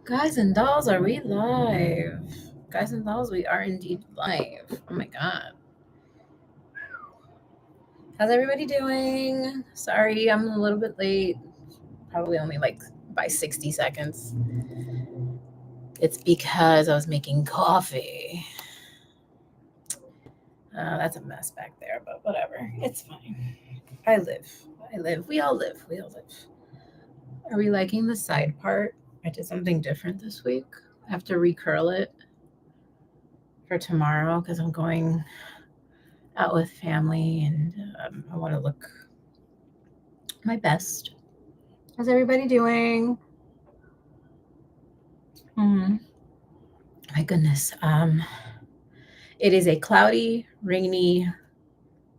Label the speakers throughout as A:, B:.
A: Guys and dolls, are we live? Guys and dolls, we are indeed live. Oh my god. How's everybody doing? Sorry, I'm a little bit late. Probably only like by 60 seconds. It's because I was making coffee. That's a mess back there, but whatever. It's fine. I live. I live. We all live. We all live. Are we liking the side part? I did something different this week. I have to recurl it for tomorrow because I'm going out with family and I want to look my best. How's everybody doing? My goodness. It is a cloudy, rainy,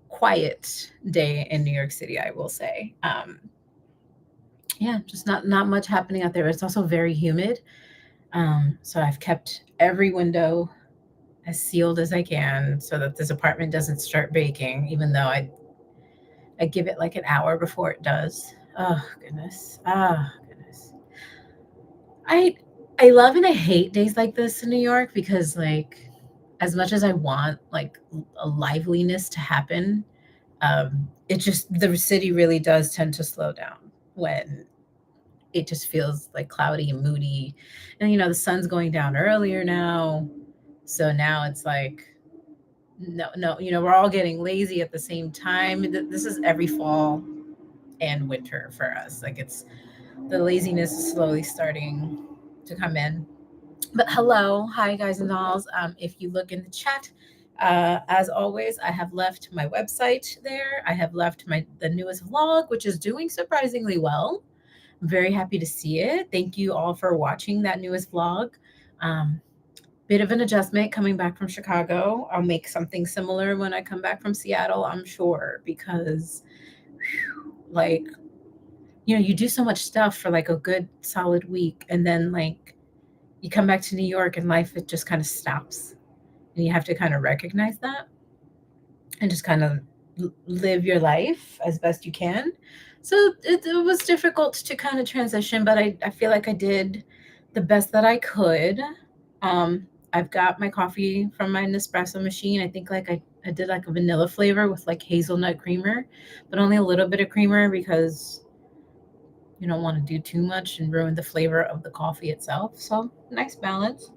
A: quiet day in New York City, I will say. Yeah, just not much happening out there. It's also very humid. So I've kept every window as sealed as I can so that this apartment doesn't start baking, even though I give it like an hour before it does. Oh goodness. Ah, goodness. I I love and I hate days like this in New York because like as much as I want like a liveliness to happen, it just the city really does tend to slow down when it just feels like cloudy and moody. And the sun's going down earlier now. So now it's like no, we're all getting lazy at the same time. This is every fall and winter for us. Like it's the laziness is slowly starting to come in. But hello, hi guys and dolls. If you look in the chat, as always, I have left my website there. I have left the newest vlog, which is doing surprisingly well. I'm very happy to see it. Thank you all for watching that newest vlog. Um, Bit of an adjustment coming back from Chicago. I'll make something similar when I come back from Seattle, I'm sure, because like you do so much stuff for like a good solid week, and then like you come back to New York and life it just kind of stops, and you have to kind of recognize that and just kind of live your life as best you can. So it was difficult to kind of transition, but I feel like I did the best that I could. I've got my coffee from my Nespresso machine. I think like I did like a vanilla flavor with like hazelnut creamer, but only a little bit of creamer because you don't want to do too much and ruin the flavor of the coffee itself. So nice balance.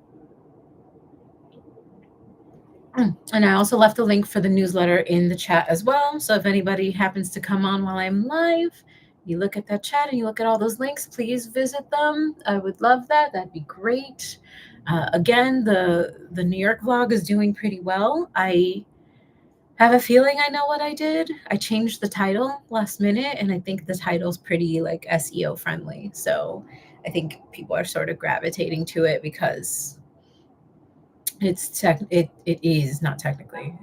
A: And I also left a link for the newsletter in the chat as well. So if anybody happens to come on while I'm live, you look at that chat and you look at all those links, please visit them. I would love that. That'd be great. Again, the New York vlog is doing pretty well. I have a feeling I know what I did. I changed the title last minute, and I think the title's pretty like SEO friendly. So I think people are sort of gravitating to it because it is not technically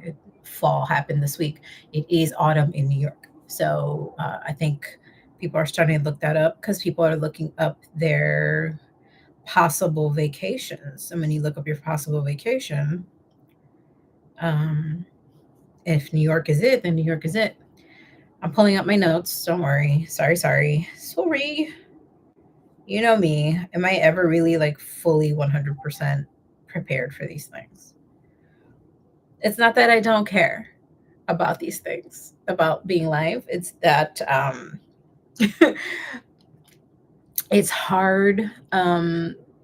A: fall happened this week. It is autumn in New York. So I think people are starting to look that up because people are looking up their possible vacations. And when you look up your possible vacation, um, if New York is it, then New York is it. I'm pulling up my notes. Don't worry. Sorry. You know me. Am I ever really like fully 100% prepared for these things? It's not that I don't care about these things, about being live. It's that it's hard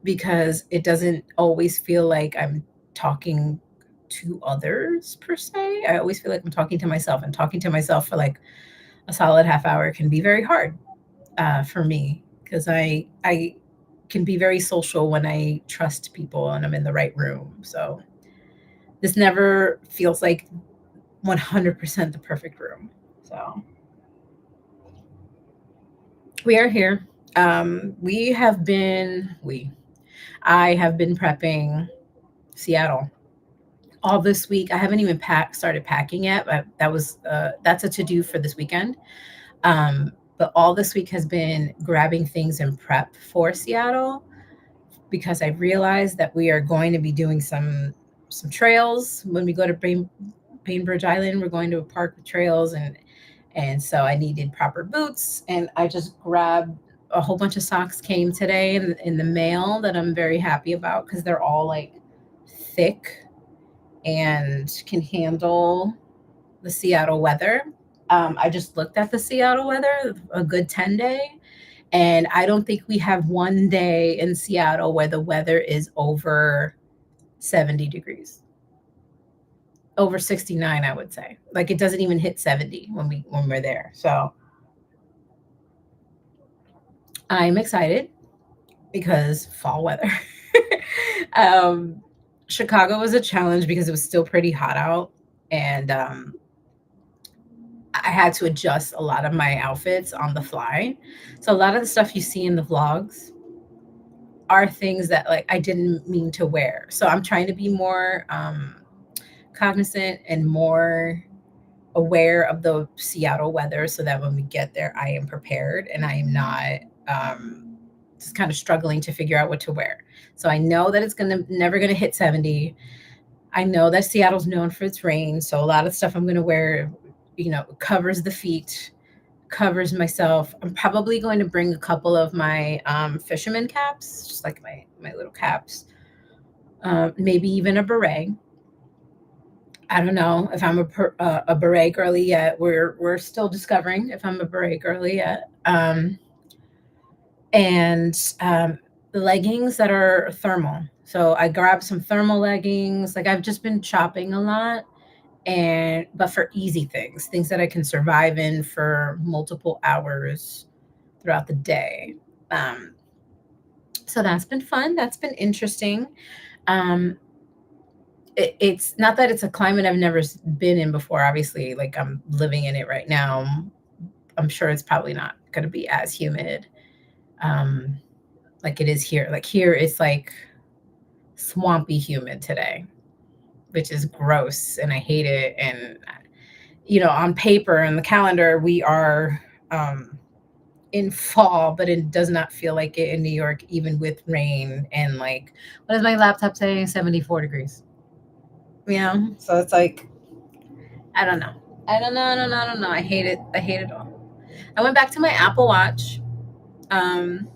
A: because it doesn't always feel like I'm talking to others per se. I always feel like I'm talking to myself, and talking to myself for like a solid half hour can be very hard for me because I can be very social when I trust people and I'm in the right room. So this never feels like 100% the perfect room. So we are here. I have been prepping Seattle all this week. I haven't even started packing yet, but that's a to do for this weekend. But all this week has been grabbing things in prep for Seattle because I realized that we are going to be doing some trails when we go to Bainbridge Island. We're going to a park with trails, and so I needed proper boots, and I just grabbed a whole bunch of socks came today in the mail that I'm very happy about because they're all like thick and can handle the Seattle weather. I just looked at the Seattle weather, a good 10-day, and I don't think we have one day in Seattle where the weather is over 70 degrees. Over 69, I would say. Like it doesn't even hit 70 when we're there. So I'm excited because fall weather. um, Chicago was a challenge because it was still pretty hot out, and I had to adjust a lot of my outfits on the fly. So a lot of the stuff you see in the vlogs are things that like I didn't mean to wear. So I'm trying to be more cognizant and more aware of the Seattle weather so that when we get there, I am prepared and I am not just kind of struggling to figure out what to wear. So I know that it's never gonna hit 70. I know that Seattle's known for its rain, so a lot of stuff I'm gonna wear, covers the feet, covers myself. I'm probably going to bring a couple of my fisherman caps, just like my little caps, maybe even a beret. I don't know if I'm a beret girly yet. We're still discovering if I'm a beret girly yet. And the leggings that are thermal. So I grabbed some thermal leggings. Like I've just been shopping a lot, but for easy things that I can survive in for multiple hours throughout the day. Um, so that's been fun. That's been interesting. Um, it's not that it's a climate I've never been in before. Obviously, like I'm living in it right now. I'm sure it's probably not going to be as humid um, like it is here. Like here, it's like swampy humid today, which is gross, and I hate it. And on paper and the calendar, we are in fall, but it does not feel like it in New York, even with rain and like what is my laptop saying? 74 degrees. So it's like I don't know. I don't know. I hate it. I hate it all. I went back to my Apple Watch. Um,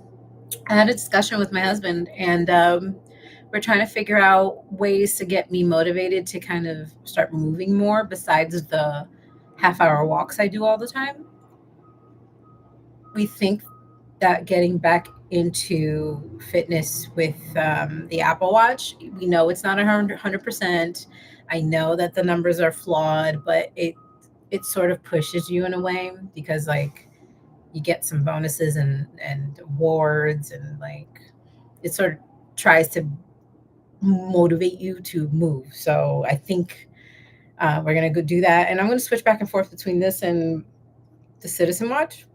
A: I had a discussion with my husband, and we're trying to figure out ways to get me motivated to kind of start moving more besides the half-hour walks I do all the time. We think that getting back into fitness with the Apple Watch, we know it's not 100%. I know that the numbers are flawed, but it sort of pushes you in a way because like you get some bonuses and awards, and like it sort of tries to motivate you to move. So I think we're gonna go do that, and I'm gonna switch back and forth between this and the Citizen Watch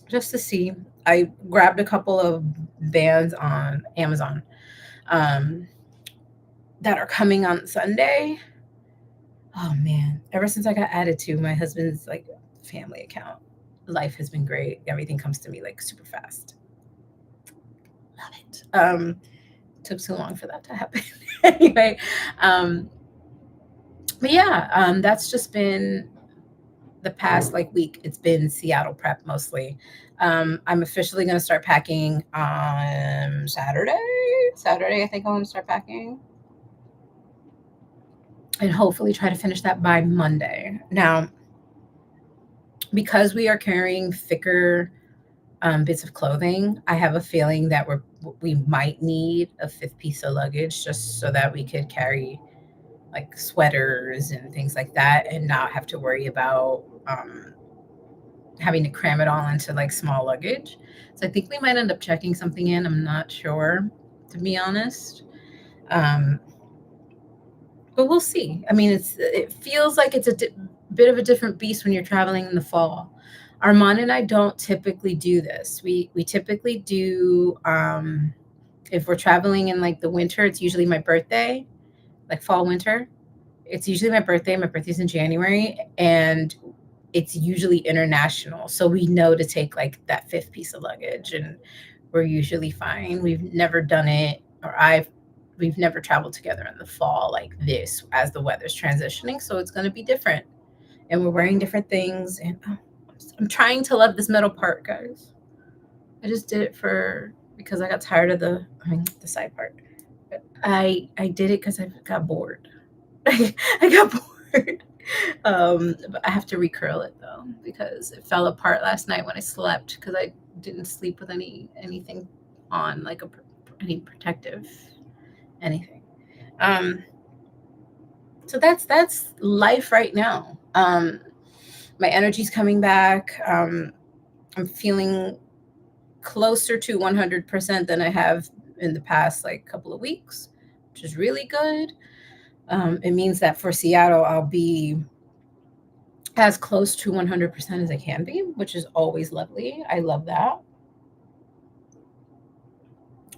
A: just to see. I grabbed a couple of bands on Amazon um, that are coming on Sunday. Oh man, ever since I got added to my husband's like family account, life has been great. Everything comes to me like super fast. Love it. Took too long for that to happen. Anyway, but yeah, that's just been the past like week. It's been Seattle prep mostly. I'm officially going to start packing on Saturday. I think I'm going to start packing and hopefully try to finish that by Monday. Now, because we are carrying thicker bits of clothing, I have a feeling that we might need a fifth piece of luggage just so that we could carry like sweaters and things like that and not have to worry about having to cram it all into like small luggage. So I think we might end up checking something in. I'm not sure, to be honest. But we'll see. I mean, it feels like it's a bit of a different beast when you're traveling in the fall. Armand and I don't typically do this. We typically do if we're traveling in like the winter, it's usually my birthday, like fall winter. It's usually my birthday. My birthday's in January, and it's usually international. So we know to take like that fifth piece of luggage, and we're usually fine. We've never done it, or we've never traveled together in the fall like this as the weather's transitioning. So it's going to be different, and we're wearing different things. And I'm trying to love this middle part, guys. I just did it because I got tired of the side part. I did it because I got bored. I got bored. But I have to recurl it though because it fell apart last night when I slept because I didn't sleep with anything on, like any protective anything. So that's life right now. My energy's coming back. I'm feeling closer to 100% than I have in the past like couple of weeks, which is really good. It means that for Seattle, I'll be as close to 100% as I can be, which is always lovely. I love that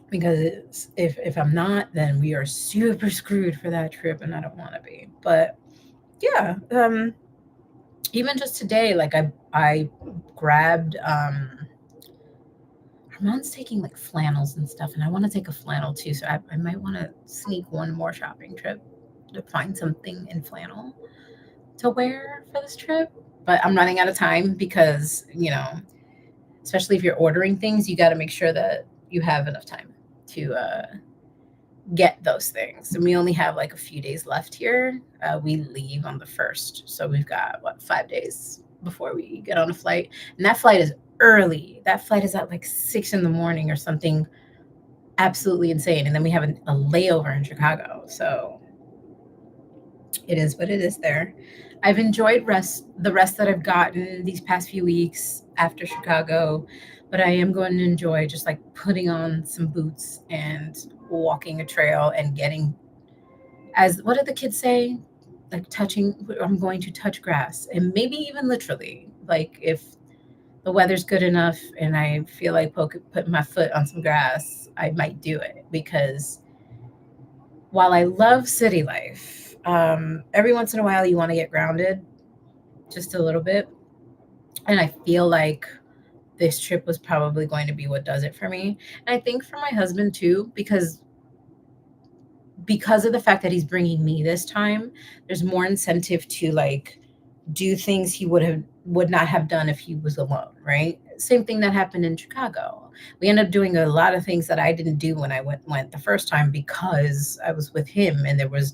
A: because if I'm not, then we are super screwed for that trip, and I don't want to be. But yeah, even just today, like I grabbed Armand's taking like flannels and stuff, and I want to take a flannel too. So I might want to sneak one more shopping trip to find something in flannel to wear for this trip. But I'm running out of time because, especially if you're ordering things, you got to make sure that you have enough time to get those things. And we only have like a few days left here. We leave on the 1st. So we've got, 5 days before we get on a flight. And that flight is early. That flight is at like 6 in the morning or something absolutely insane. And then we have a layover in Chicago. So it is what it is there. I've enjoyed the rest that I've gotten these past few weeks after Chicago, but I am going to enjoy just like putting on some boots and walking a trail and getting, as what did the kids say? Like I'm going to touch grass, and maybe even literally, like if the weather's good enough and I feel like putting my foot on some grass, I might do it because while I love city life, every once in a while you want to get grounded just a little bit. And I feel like this trip was probably going to be what does it for me. And I think for my husband too, because of the fact that he's bringing me this time, there's more incentive to like do things he would not have done if he was alone, right? Same thing that happened in Chicago. We ended up doing a lot of things that I didn't do when I went the first time because I was with him, and there was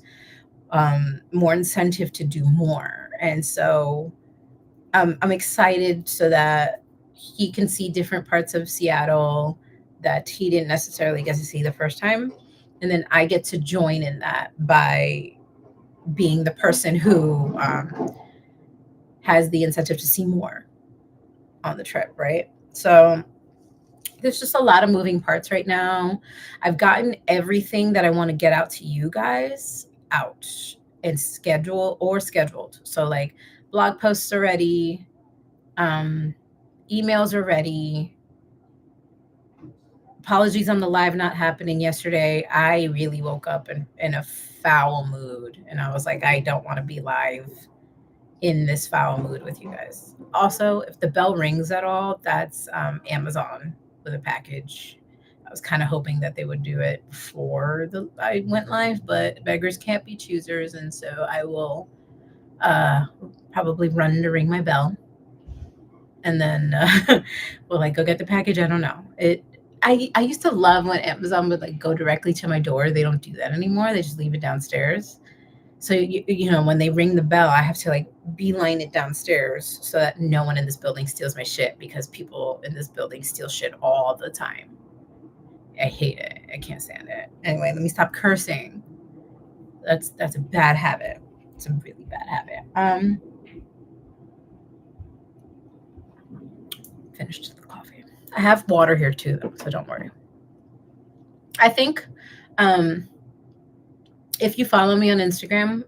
A: more incentive to do more. And so I'm excited so that he can see different parts of Seattle that he didn't necessarily get to see the first time. And then I get to join in that by being the person who has the incentive to see more on the trip, right? So there's just a lot of moving parts right now. I've gotten everything that I want to get out to you guys out and scheduled. So like blog posts are ready, emails are ready. Apologies on the live not happening yesterday. I really woke up in a foul mood, and I was like, I don't want to be live in this foul mood with you guys. Also, if the bell rings at all, that's Amazon with a package. I was kind of hoping that they would do it before I went live, but beggars can't be choosers, and so I will probably run to ring my bell, and then will I go get the package? I don't know. I used to love when Amazon would like go directly to my door. They don't do that anymore. They just leave it downstairs. So when they ring the bell, I have to like beeline it downstairs so that no one in this building steals my shit, because people in this building steal shit all the time. I hate it. I can't stand it. Anyway, let me stop cursing. That's a bad habit. It's a really bad habit. Finished the coffee. I have water here too, though, so don't worry. I think if you follow me on Instagram,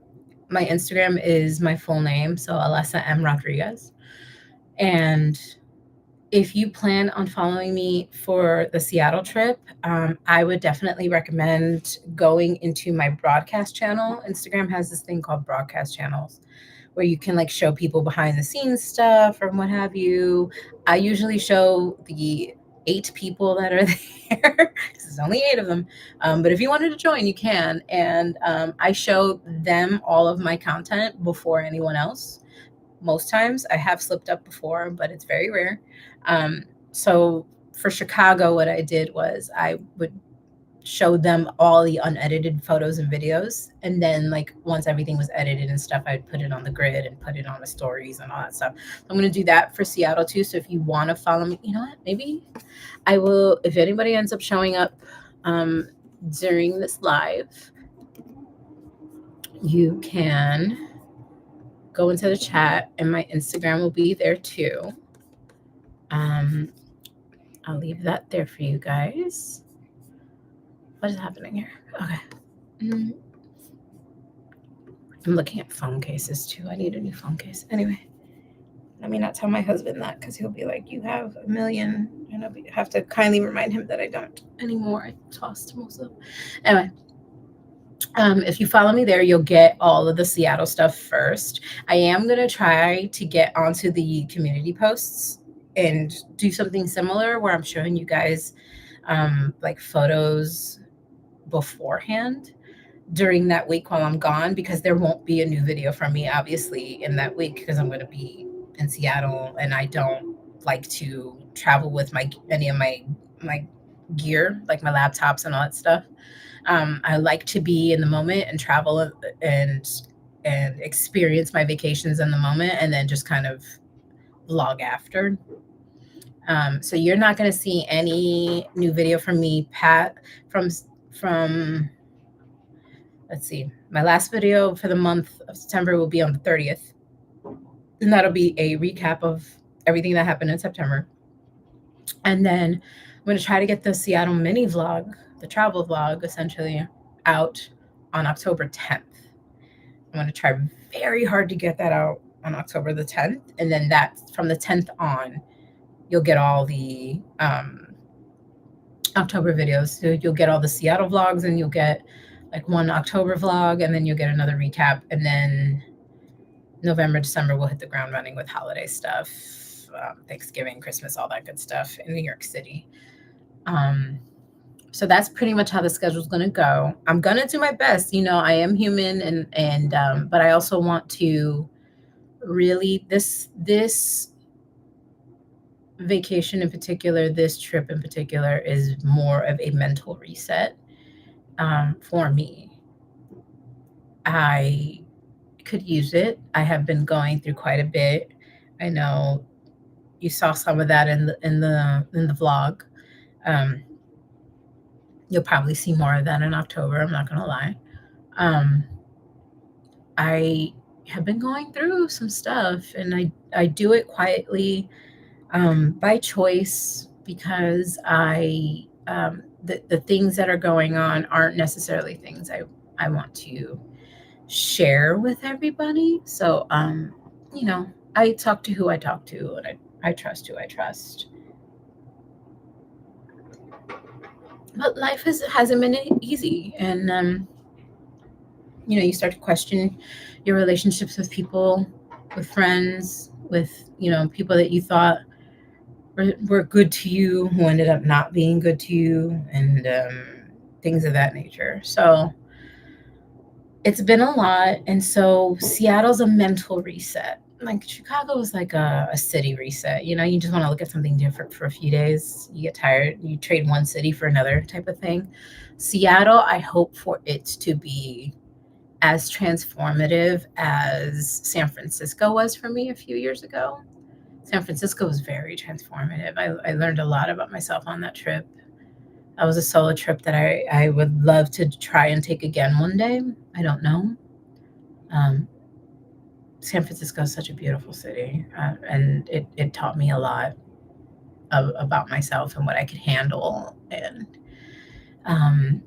A: my Instagram is my full name, so Alessa M. Rodriguez. And if you plan on following me for the Seattle trip, I would definitely recommend going into my broadcast channel. Instagram has this thing called broadcast channels where you can like show people behind the scenes stuff or what have you. I usually show the 8 people that are there. There's only 8 of them. But if you wanted to join, you can. And I show them all of my content before anyone else. Most times I have slipped up before, but it's very rare. So for Chicago, what I did was I would show them all the unedited photos and videos, and then like once everything was edited and stuff, I'd put it on the grid and put it on the stories and all that stuff. I'm going to do that for Seattle too. So if you want to follow me, you know what, maybe I will, if anybody ends up showing up during this live, you can go into the chat and my Instagram will be there too. I'll leave that there for you guys. What is happening here? Okay. I'm looking at phone cases too. I need a new phone case. Anyway, let me not tell my husband that because he'll be like, you have a million. And I'll have to kindly remind him that I don't anymore. I tossed most of them. Anyway, if you follow me there, you'll get all of the Seattle stuff first. I am going to try to get onto the community posts and do something similar where I'm showing you guys like photos beforehand during that week while I'm gone, because there won't be a new video from me obviously in that week because I'm going to be in Seattle and I don't like to travel with any of my gear, like my laptops and all that stuff. I like to be in the moment and travel and experience my vacations in the moment and then just kind of vlog after. So you're not going to see any new video from me, from let's see, my last video for the month of September will be on the 30th. And that'll be a recap of everything that happened in September. And then I'm going to try to get the Seattle mini vlog, the travel vlog, essentially out on October 10th. I'm going to try very hard to get that out on October the 10th. And then that from the 10th on, you'll get all the October videos. So you'll get all the Seattle vlogs and you'll get like one October vlog and then you'll get another recap. And then November, December, we'll hit the ground running with holiday stuff, Thanksgiving, Christmas, all that good stuff in New York City. So that's pretty much how the schedule is going to go. I'm going to do my best. You know, I am human but I also want to really, this vacation in particular, this trip in particular is more of a mental reset for me. I could use it. I have been going through quite a bit. I know you saw some of that in the vlog. You'll probably see more of that in October. I'm not going to lie. I have been going through some stuff and I do it quietly by choice because the things that are going on aren't necessarily things I want to share with everybody. So, you know, I talk to who I talk to and I trust who I trust. But life hasn't been easy. And, you know, you start to question your relationships with people, with friends, with, you know, people that you thought were good to you who ended up not being good to you and things of that nature. So it's been a lot. And so Seattle's a mental reset. Like Chicago is like a city reset. You know, you just want to look at something different for a few days. You get tired. You trade one city for another type of thing. Seattle, I hope for it to be as transformative as San Francisco was for me a few years ago. San Francisco was very transformative. I learned a lot about myself on that trip. That was a solo trip that I would love to try and take again one day. I don't know. San Francisco is such a beautiful city, and it taught me a lot about myself and what I could handle. And I'm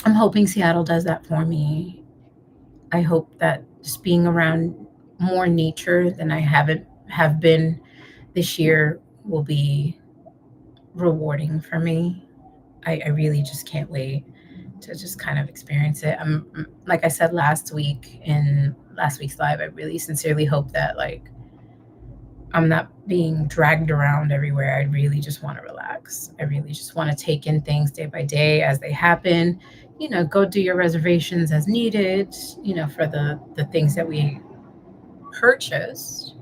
A: hoping Seattle does that for me. I hope that just being around more nature than I have been this year will be rewarding for me. I really just can't wait to just kind of experience it. Like I said last week in last week's live, I really sincerely hope that like I'm not being dragged around everywhere. I really just want to relax. I really just want to take in things day by day as they happen. You know, go do your reservations as needed, you know, for the things that we purchased,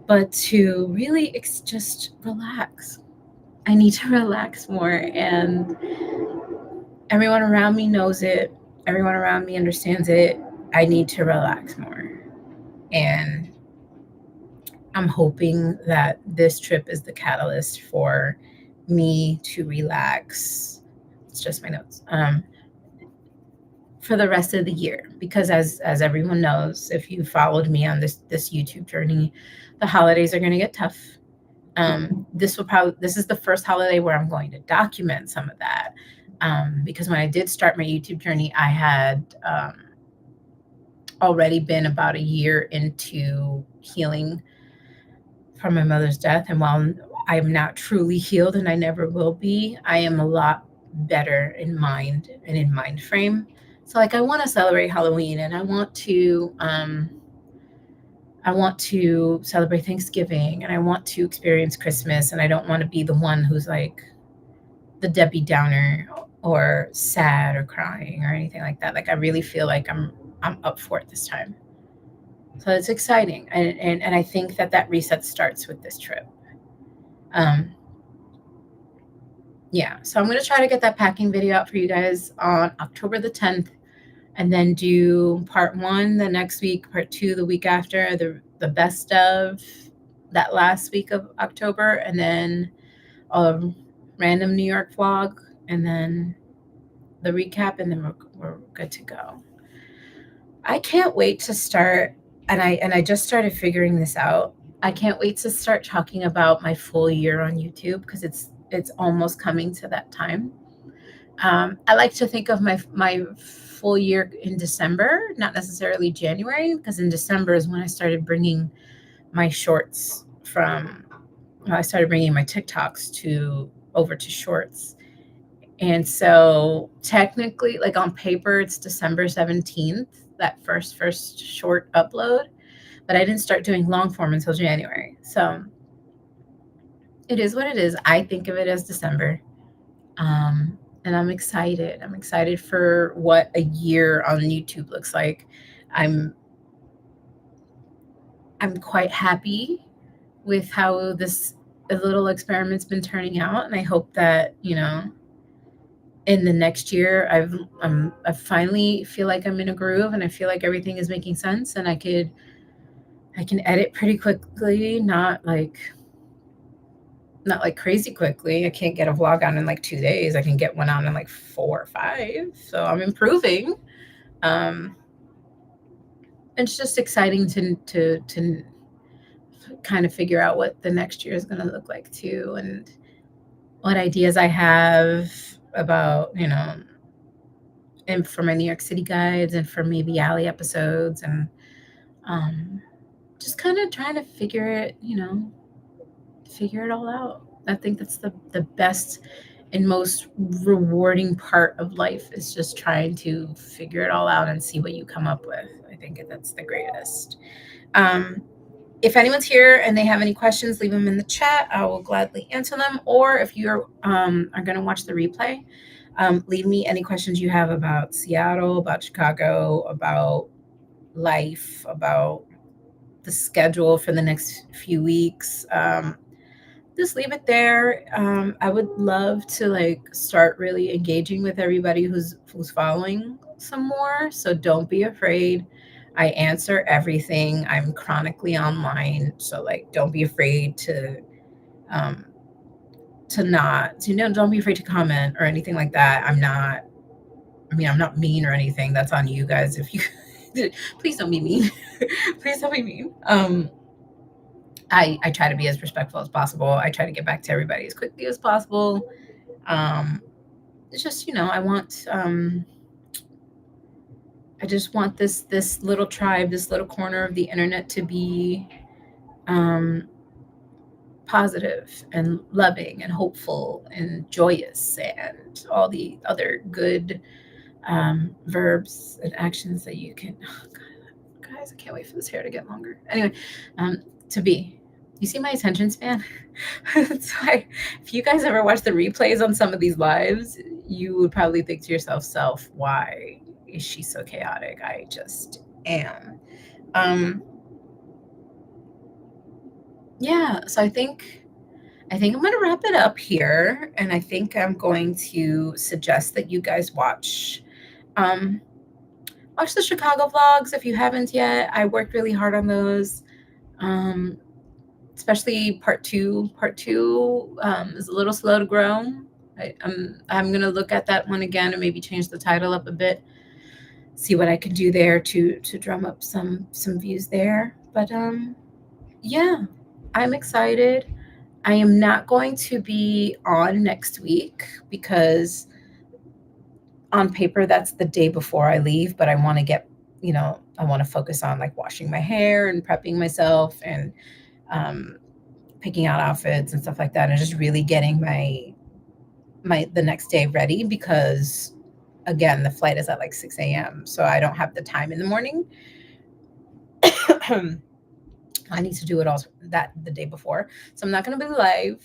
A: but to really just relax. I need to relax more, and everyone around me knows it. Everyone around me understands it. I need to relax more. And I'm hoping that this trip is the catalyst for me to relax. It's just my notes. For the rest of the year, because as everyone knows, if you followed me on this YouTube journey, the holidays are going to get tough. This is the first holiday where I'm going to document some of that, because when I did start my YouTube journey, I had already been about a year into healing from my mother's death, and while I'm not truly healed and I never will be, I am a lot better in mind and in mind frame. So like I want to celebrate Halloween, and I want to celebrate Thanksgiving, and I want to experience Christmas, and I don't want to be the one who's like the Debbie Downer or sad or crying or anything like that. Like I really feel like I'm up for it this time. So it's exciting, and I think that reset starts with this trip. Um, yeah, so I'm gonna try to get that packing video out for you guys on October the 10th, and then do part 1 the next week, part 2 the week after, the best of that last week of October, and then a random New York vlog, and then the recap, and then we're good to go. I can't wait to start, and I just started figuring this out. I can't wait to start talking about my full year on YouTube, because it's almost coming to that time. I like to think of my full year in December, not necessarily January, because in December is when I started bringing my shorts from. I started bringing my TikToks to over to shorts, and so technically, like on paper, it's December 17th, that first short upload, but I didn't start doing long form until January. So it is what it is. I think of it as December. And I'm excited. I'm excited for what a year on YouTube looks like. I'm quite happy with how this little experiment's been turning out, and I hope that, in the next year I finally feel like I'm in a groove, and I feel like everything is making sense, and I can edit pretty quickly, not like crazy quickly. I can't get a vlog on in like 2 days. I can get one on in like 4 or 5. So I'm improving. It's just exciting to kind of figure out what the next year is going to look like too, and what ideas I have about, and for my New York City guides, and for maybe alley episodes, and just kind of trying to figure it all out. I think that's the best and most rewarding part of life, is just trying to figure it all out and see what you come up with. I think that's the greatest. If anyone's here and they have any questions, leave them in the chat. I will gladly answer them. Or if you're are going to watch the replay, leave me any questions you have about Seattle, about Chicago, about life, about the schedule for the next few weeks. Just leave it there. I would love to start really engaging with everybody who's following some more. So don't be afraid. I answer everything. I'm chronically online. So don't be afraid um, don't be afraid to comment or anything like that. I'm not mean or anything. That's on you guys. If you please don't be mean. Please don't be mean. I try to be as respectful as possible. I try to get back to everybody as quickly as possible. It's just, I just want this little tribe, this little corner of the internet to be positive and loving and hopeful and joyous, and all the other good verbs and actions that you can. Oh, God, guys, I can't wait for this hair to get longer. Anyway, to be. You see my attention span? It's like, if you guys ever watch the replays on some of these lives, you would probably think to yourself, why is she so chaotic? I just am. Yeah, so I think I think I'm going to wrap it up here. And I think I'm going to suggest that you guys um, watch the Chicago vlogs if you haven't yet. I worked really hard on those. Um, Especially part two. Part two is a little slow to grow. I'm gonna look at that one again and maybe change the title up a bit, see what I can do there to drum up some views there. But yeah, I'm excited. I am not going to be on next week because on paper that's the day before I leave, but I want to get, I want to focus on like washing my hair and prepping myself and um, picking out outfits and stuff like that, and just really getting my the next day ready because again the flight is at like 6 a.m. so I don't have the time in the morning. I need to do it all that the day before, so I'm not going to be live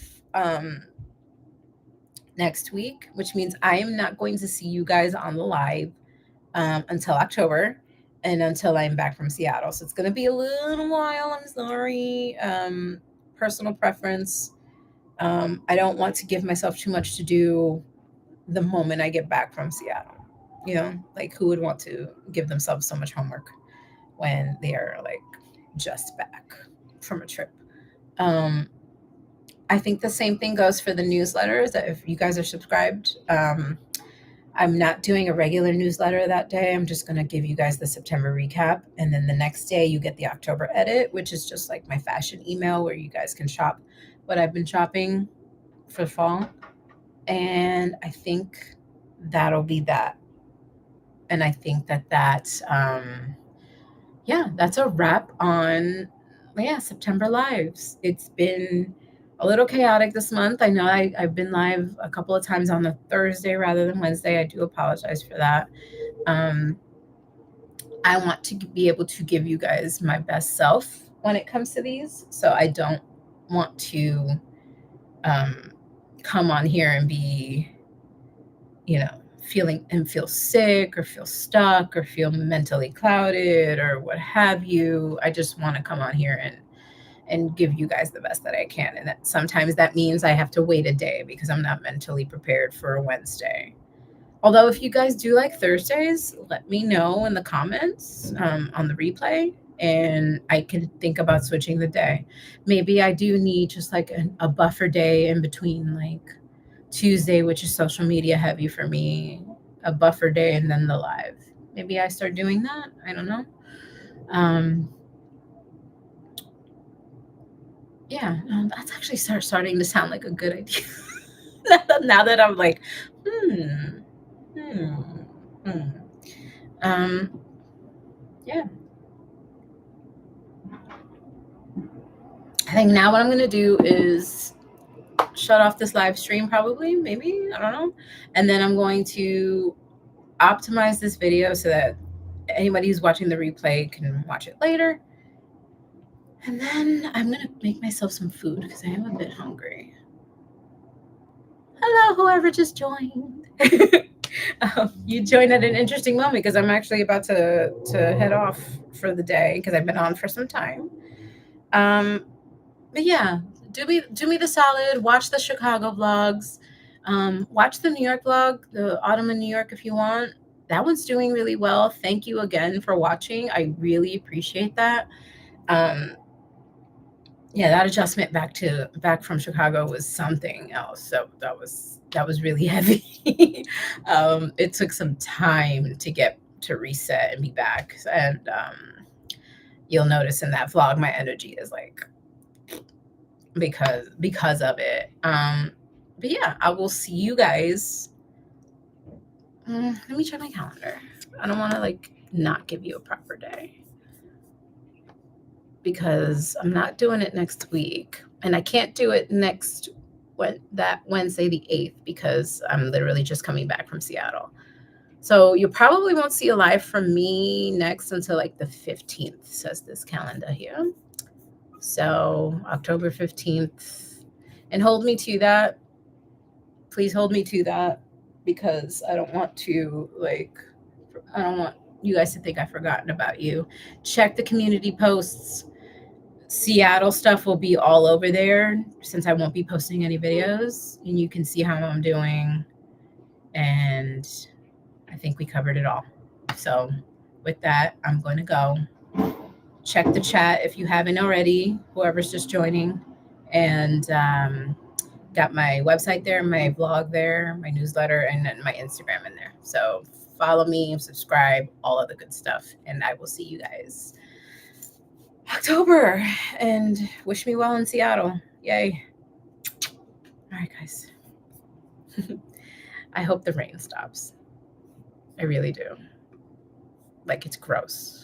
A: next week, which means I am not going to see you guys on the live until October and until I'm back from Seattle. So it's going to be a little while. I'm sorry. Personal preference. I don't want to give myself too much to do the moment I get back from Seattle. Like who would want to give themselves so much homework when they are like just back from a trip? I think the same thing goes for the newsletters. That if you guys are subscribed, I'm not doing a regular newsletter that day. I'm just going to give you guys the September recap. And then the next day you get the October edit, which is just like my fashion email where you guys can shop what I've been shopping for fall. And I think that'll be that. And I think that's a wrap on, September lives. It's been a little chaotic this month. I know I've been live a couple of times on the Thursday rather than Wednesday. I do apologize for that. Um, I want to be able to give you guys my best self when it comes to these. So I don't want to um, come on here and be, feel sick or feel stuck or feel mentally clouded or what have you. I just want to come on here and give you guys the best that I can. And that sometimes that means I have to wait a day because I'm not mentally prepared for a Wednesday. Although if you guys do like Thursdays, let me know in the comments on the replay and I can think about switching the day. Maybe I do need just like a buffer day in between like Tuesday, which is social media heavy for me, a buffer day, and then the live. Maybe I start doing that. I don't know. That's actually starting to sound like a good idea. Now that I'm like, hmm, hmm, hmm. Yeah. I think now what I'm going to do is shut off this live stream, probably, maybe, I don't know. And then I'm going to optimize this video so that anybody who's watching the replay can watch it later. And then I'm going to make myself some food because I am a bit hungry. Hello, whoever just joined. You joined at an interesting moment because I'm actually about to head off for the day because I've been on for some time. But yeah, do me the solid. Watch the Chicago vlogs. Watch the New York vlog, the autumn in New York, if you want. That one's doing really well. Thank you again for watching. I really appreciate that. That adjustment back from Chicago was something else. So that was really heavy. It took some time to get to reset and be back. And you'll notice in that vlog my energy is like because of it. But yeah, I will see you guys. Let me check my calendar. I don't want to like not give you a proper day because I'm not doing it next week, and I can't do it that Wednesday the 8th because I'm literally just coming back from Seattle. So you probably won't see a live from me next until like the 15th, says this calendar here. So October 15th, and hold me to that. Please hold me to that because I don't want you guys to think I've forgotten about you. Check the community posts. Seattle stuff will be all over there since I won't be posting any videos, and you can see how I'm doing. And I think we covered it all. So with that, I'm going to go. Check the chat if you haven't already, whoever's just joining. And got my website there, my blog there, my newsletter, and then my Instagram in there. So follow me, subscribe, all of the good stuff. And I will see you guys October. And wish me well in Seattle. Yay. All right, guys. I hope the rain stops. I really do. Like, it's gross.